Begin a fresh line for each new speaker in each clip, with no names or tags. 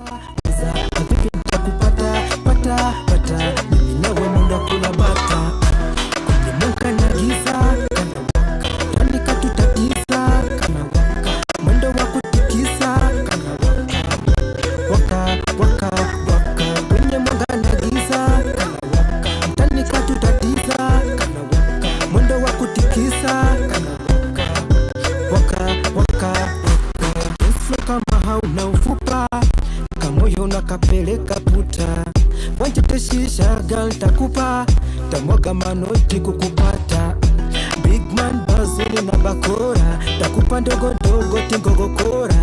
Vipi nitakupata pata pata, mimi nawe mwendo kula bata. Kwenye mwanga na giza kana waka, ndani katutatiza kana waka, mwendo wa kutikisa kana waka waka waka. Kwenye mwanga na giza kana waka, ndani katutatiza kana waka, mwendo wa kutikisa kana waka waka waka. Yesu kama hauna ufupa, kamoyo nakapeleka puta, wanjeteshisha gal takupa, tamwaga manoti kukupata. Big man bazuni na bakora, takupa ndogo ndogo tingogokora.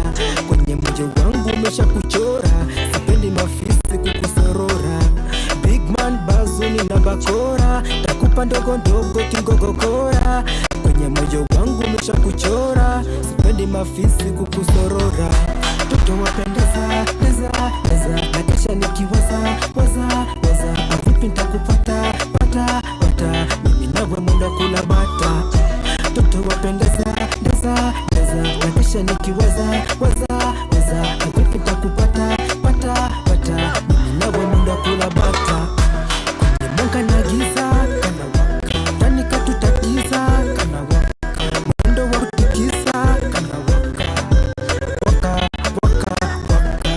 Kwenye moyo wangu umesha kuchora, sipendi mafisi kukusorora. Big man bazuni na bakora, takupa ndogo ndogo tingogokora. Kwenye moyo wangu umesha kuchora, sipendi mafisi kukusorora. Toto wapendeza, neza, neza, na kesha nikiwaza, waza, waza. Vipi nitakupata, pata, pata, mimi nawe mwenda kula bata. Toto wapendeza, neza, neza, na kesha nikiwaza, waza, waza. Vipi nitakupata, pata, pata, mimi nawe mwenda kula bata. Kwenye mwanga na giza kana waka, ndani katutatiza kana waka, mwendo wa kutikisa kana waka waka waka waka.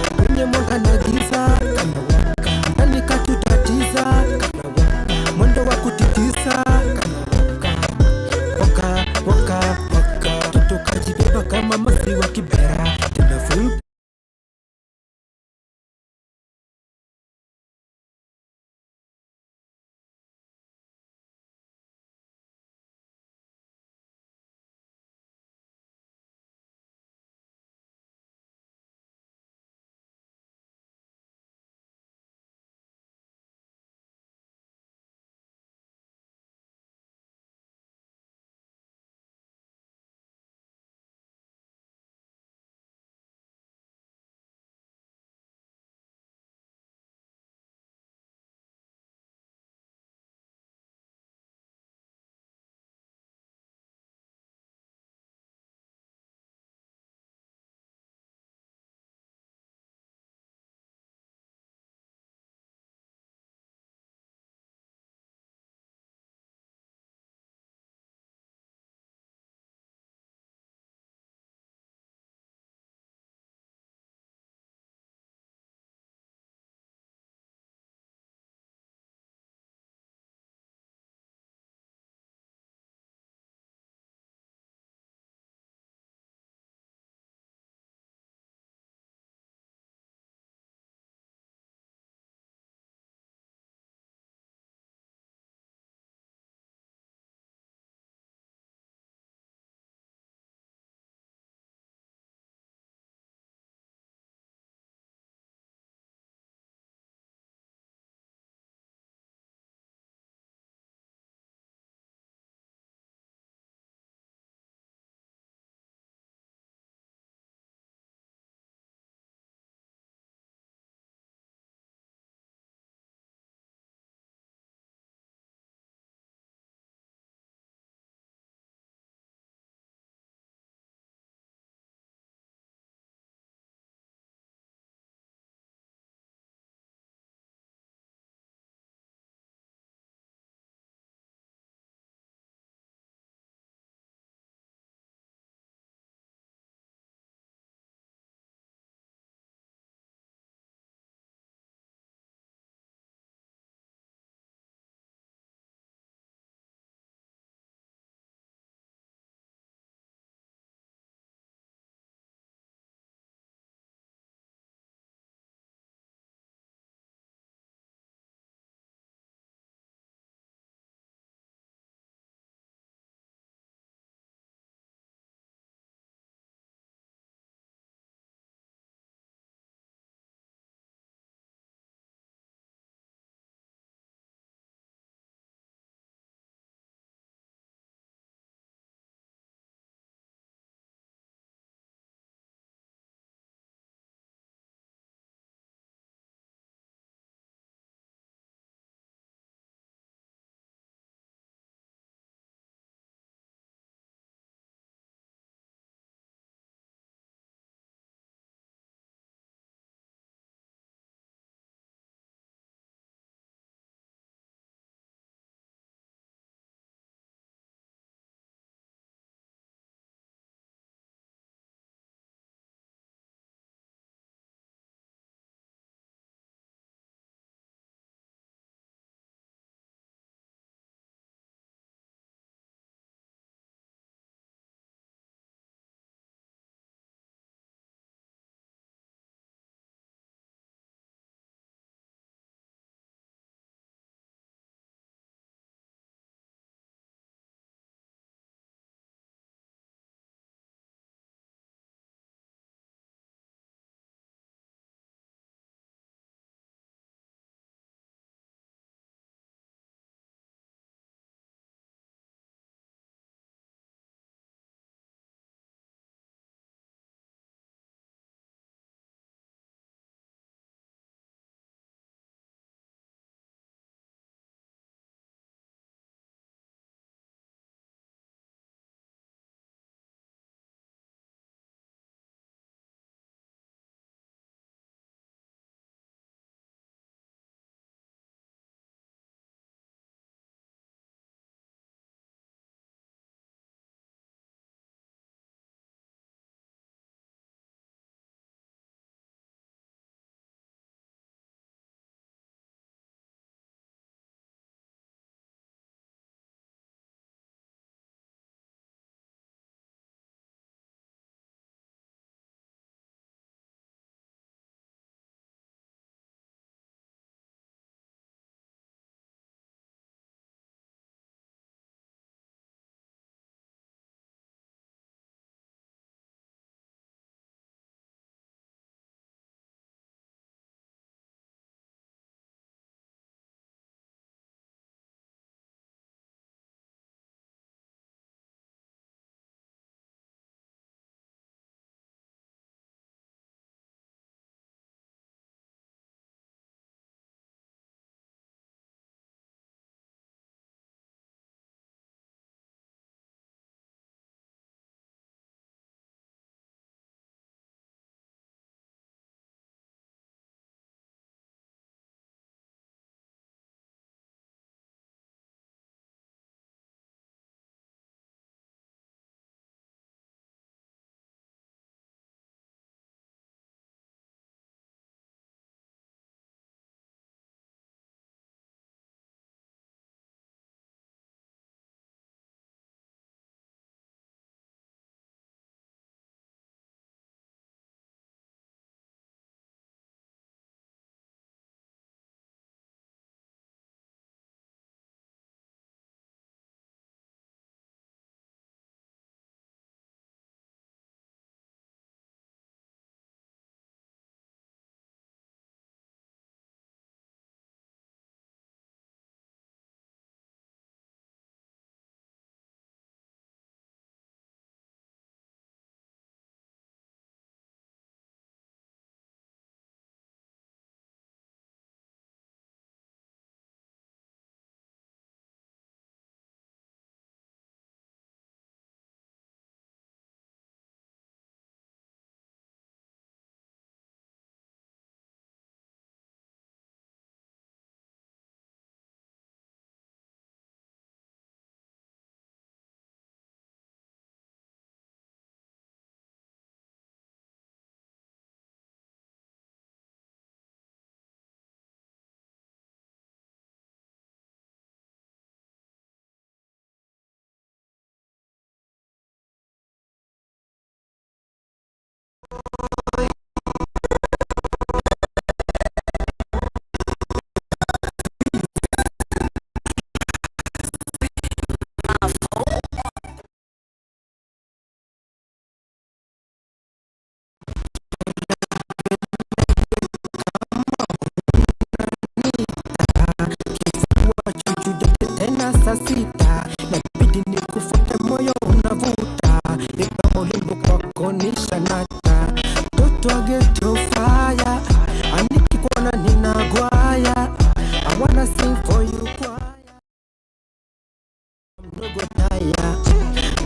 no go tire.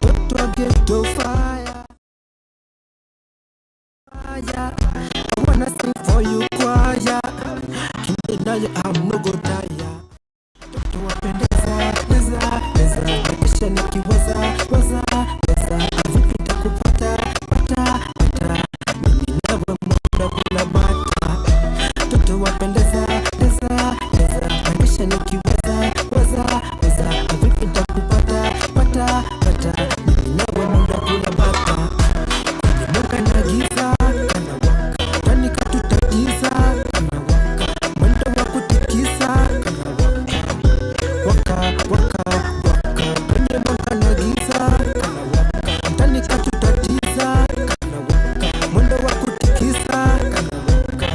Toto I get to fire. I wanna sing for you choir. Kininayo I'm no go tire. Toto wapendeza, pesa, pesa. Kisha nikiwaza, waza, waza. Vipi nitakupata, pata, pata. Mimi nawe muda kula bata. Toto wapendeza, pesa, pesa. Kisha nikiwaza, waza, waza. Vipi nitakupata, pata, pata. Mimi nawe muda kula bata. Mwaka na giza kana waka, tani katutatiza kana waka, mwendo wa kutikisa kana waka, waka, waka. Kwenye mwaka na giza kana waka, tani katutatiza kana waka, mwendo wa kutikisa kana waka,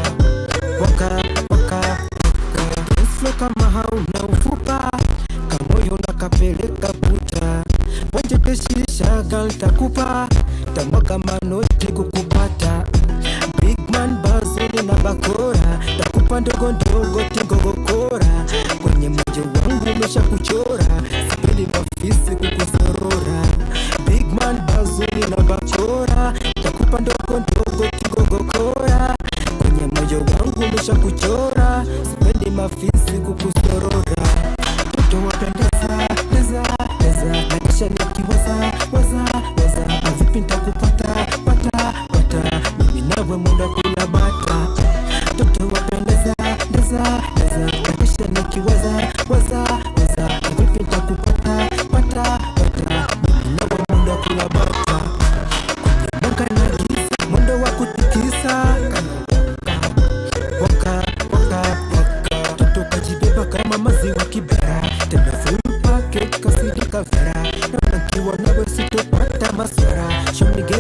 waka, waka. Flow kama hauna ufupa, kamoyo nakapeleka puta, ponje peshisha galtakupa, tamwaka manoti kukupata. Big man Bazuli na bakora, takupa ndogo ndogo tingogokora. Kwenye moyo wangu umesha kuchora, sipendi mafisi kukusorora. Big man Bazuli na bakora, takupa ndogo ndogo tingogokora. Kwenye moyo wangu umesha kuchora, sipendi mafisi kukusorora. Toto wapendeza, pesa, pesa. Nakisha nikiwaza, waza, waza. Vipi nitakupata, pata, pata. Mimi nawe muda kula bata. Toto wapendeza, pesa, pesa. Nakisha nikiwaza, waza, waza. Vipi nitakupata, pata, pata. Mimi nawe muda kula bata. Mwaka na giza, mwendo wa kutikisa waka, waka, waka. Toto kajibeba kama maziwa kibera, tena full packet kasidi kavera. Na nakiwa nawe sitopata maswara. Show me get